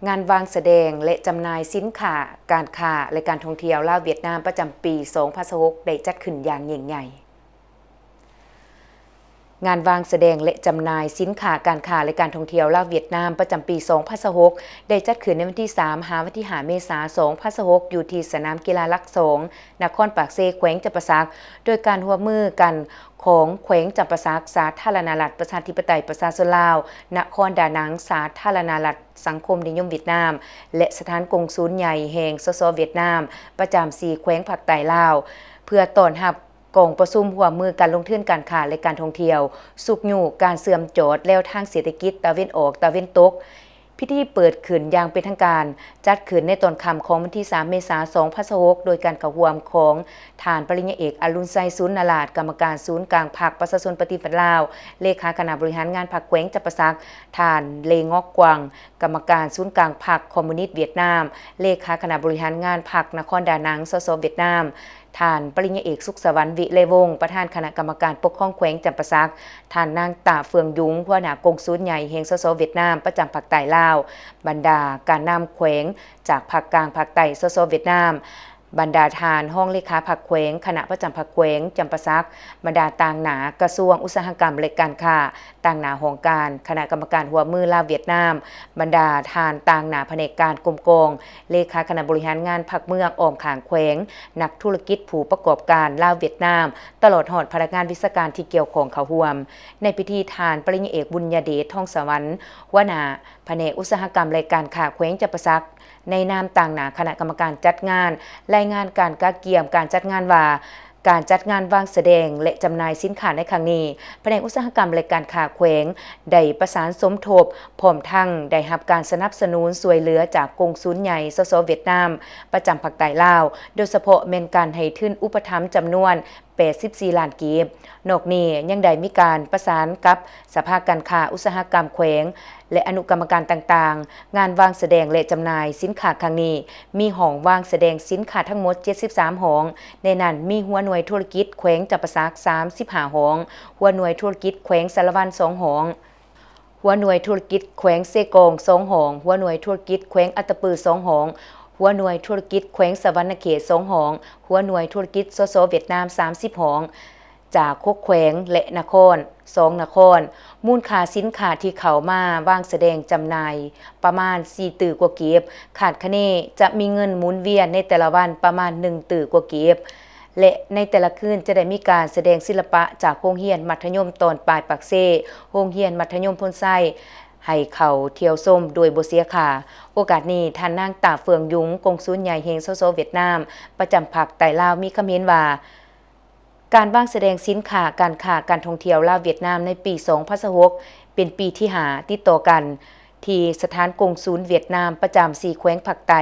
งานวางแสดงและจำหน่ายสินค้าการค้าและการท่องเที่ยวลาวเวียดนามประจำปี2026ได้จัดขึ้นอย่างยิ่งใหญ่งานวางแสดงและจำหน่ายสินค้าการค้าและการท่องเที่ยวลาวเวียดนามประจำปี2026ได้จัดขึ้นในวันที่3 หาวันที่5 เมษายน2026อยู่ที่สนามกีฬาลักษณ์นครปากเซแขวงจำปาสักโดยการร่วมมือกันของแขวงจำปาสักสาธารณรัฐประชาธิปไตยประชาชนลาวนครดานังสาธารณรัฐสังคมนิยมเวียดนามและสถานกงสุลใหญ่แห่งสสเวียดนามประจำ4แขวงภาคใต้ลาวเพื่อต้อนรับกองประชุมร่วมมือการลงทุนการค้าและการท่องเที่ยวสุกอยู่การเสื่อมโจทย์แล้วทางเศรษฐกิจตะวันออกตะวันตกพิธีเปิดขึ้นอย่างเป็นทางการจัดขึ้นในตอนค่ำของวันที่3 เมษายน2026โดยการเข้าร่วมของฐานปริญญาเอกอรุณไซสุนนราชกรรมการศูนย์กลางพรรคประชาชนปฏิบัติลาวเลขาคณะบริหารงานพรรคแขวงจำปาสักฐานเลงอกกวางกรรมการศูนย์กลางพรรคคอมมิวนิสต์เวียดนามเลขาคณะบริหารงานพรรคนครดานังสสเวียดนามท่านปริญญาเอกสุขสวรรค์วิเลวงศ์ประธานคณะกรรมการปกครองแขวงจำปาสักท่านนางตาเฟืองยุ้งหัวหน้ากงสุลใหญ่แห่งสสเวียดนามประจำภาคใต้ลาวบรรดาการนำแขวงจากภาคกลางภาคใต้สสเวียดนามบรรดาทานห้องเลขาภาคแขวงคณะประจำภาคแขวงจำปาสักบรรดาต่างหนากระทรวงอุตสาหกรรมและการค้าต่างหนาหองการคณะกรรมการหัวมือลาวเวียดนามบรรดาทานต่างหนาแผนกการกรมกองเลขาคณะบริหารงานภาคเมืองอ้อมขางแขวงนักธุรกิจผู้ประกอบการลาวเวียดนามตลอดหอดพนักงานวิชาการที่เกี่ยวข้องเข้าร่วมในพิธีทานปริญญาเอกบุญญาเดชทองสวรรค์หัวหน้าแผนกอุตสาหกรรมและการค้าแขวงจำปาสักในนามต่างหนาคณะกรรมการจัดงานรายงานการกะเกี่ยมการจัดงานว่าการจัดงานวางแสดงและจำหน่ายสินค้าในครั้งนี้แผนกอุตสาหกรรมและการค้าแขวงได้ประสานสมทบพร้อมทั้งได้รับการสนับสนุนช่วยเหลือจากกงสุลใหญ่สสเวียดนามประจำภาคใต้ลาวโดยเฉพาะแม่นการให้ทุนอุปถัมภ์จำนวน84 ล้านกีบนอกนี้ยังได้มีการประสานกับสภาการค้าอุตสาหกรรมแขวงและอนุกรรมการต่างๆงานวางแสดงและจำหน่ายสินค้าครั้งนี้มีห้องวางแสดงสินค้าทั้งหมด73ห้องในนั้นมีหัวหน่วยธุรกิจแขวงจำปาสัก35ห้องหัวหน่วยธุรกิจแขวงสารวัน2ห้องหัวหน่วยธุรกิจแขวงเซกง2ห้องหัวหน่วยธุรกิจแขวงอัตตปือ2ห้องหัวหน่วยธุรกิจแขวงสะวรรณเขต2ห้องหัวหน่วยธุรกิจสสเวียดนาม30ห้องจาก6แขวงและนคร2นครมูลค่าสินค้าที่เข้ามาวางแสดงจำหน่ายประมาณ4ตื่อกว่าเก็บขาดคะเนจะมีเงินหมุนเวียนในแต่ละวันประมาณ1ตื่อกว่าเก็บและในแต่ละคืนจะได้มีการแสดงศิลปะจากโรงเรียนมัธยมตอนปลายปากเซ่โรงเรียนมัธยมพลไส้ให้เขาเที่ยวชมโดยบ่เสียค่าโอกาสนี้ท่านนางตาเฟืองยุ้งกงสุลใหญ่แห่งสสเวียดนามประจำภาคใต้ลาวมีคำเห็นว่าการวางแสดงสินค้าการค้าการท่องเที่ยวลาวเวียดนามในปี2026เป็นปีที่5ติดต่อกันที่สถานกงสุลเวียดนามประจำ4แขวงภาคใต้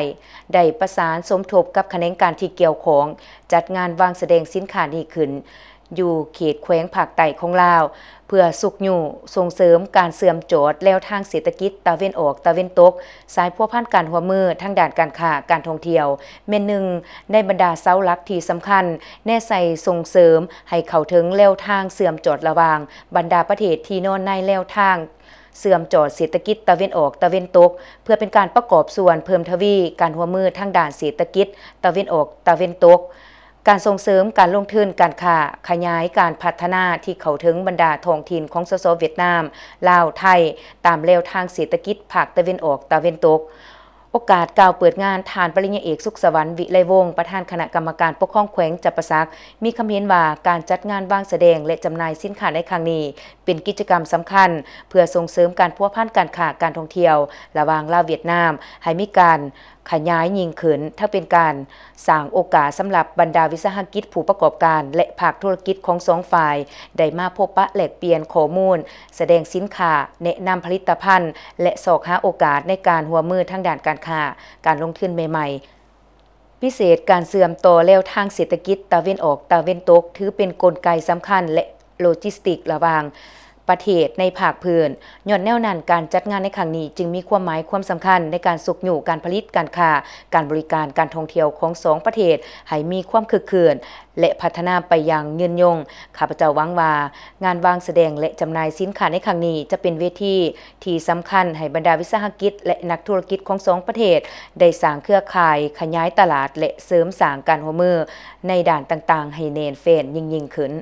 ได้ประสานสมทบกับแขนงการที่เกี่ยวข้องจัดงานวางแสดงสินค้านี้ขึ้นอยู่เขตแขวงภาคใต้ของลาวเพื่อสุกอยู่ส่งเสริมการเสื่อมโจทย์แล้วทางเศรษฐกิจตะวันออกตะวันตกสายพัวพันการหัวมือทางด้านการค้าการท่องเที่ยวแม่นหนึ่งในบรรดาเสาหลักที่สำคัญแน่ใส่ส่งเสริมให้เข้าถึงแล้วทางเสื่อมโจทย์ระหว่างบรรดาประเทศที่นอนในแล้วทางเสื่อมโจทย์เศรษฐกิจตะวันออกตะวันตกเพื่อเป็นการประกอบส่วนเพิ่มทวีการหัวมือทางด้านเศรษฐกิจตะวันออกตะวันตกการส่งเสริมการลงทุนการค้าขยายการพัฒนาที่เข้าถึงบรรดาท้องถิ่นของสสเวียดนามลาวไทยตามแนวทางเศรษฐกิจภาคตะวันออกตะวันตกโอกาสกล่าวเปิดงานฐานปริญญาเอกสุขสวรรค์วิไลวงศ์ประธานคณะกรรมการปกครองแขวงจำปาสักมีคำเห็นว่าการจัดงานวางแสดงและจำหน่ายสินค้าในครั้งนี้เป็นกิจกรรมสำคัญเพื่อส่งเสริมการพัวพันการค้าการท่องเที่ยวระหว่างลาวเวียดนามให้มีการขยายยิ่งขึ้นถ้าเป็นการสร้างโอกาสสำหรับบรรดาวิสาหกิจผู้ประกอบการและภาคธุรกิจของ2ฝ่ายได้มาพบปะแลกเปลี่ยนข้อมูลแสดงสินค้าแนะนำผลิตภัณฑ์และสอกหาโอกาสในการหัวมือทางด้านการค้าการลงทุนใหม่ๆพิเศษการเสื่อมต่อแล้วทางเศรษฐกิจตะวันออกตะวันตกถือเป็นกลไกสำคัญและโลจิสติกระหว่าง ประเทศในภาคพื้นย้อนแนวนั้นการจัดงานในครั้งนี้จึงมีความหมายความสำคัญในการสุกอยู่การผลิตการค้าการบริการการท่องเที่ยวของสองประเทศให้มีความคึกคืนและพัฒนาไปอย่างยืนยงข้าพเจ้าหวังว่างานวางแสดงและจำหน่ายสินค้าในครั้งนี้จะเป็นเวทีที่สำคัญให้บรรดาวิสาหกิจและนักธุรกิจของสองประเทศได้สร้างเครือข่ายขยายตลาดและเสริมสร้างการร่วมมือในด้านต่างๆให้แน่นแฟ้นยิ่งขึ้น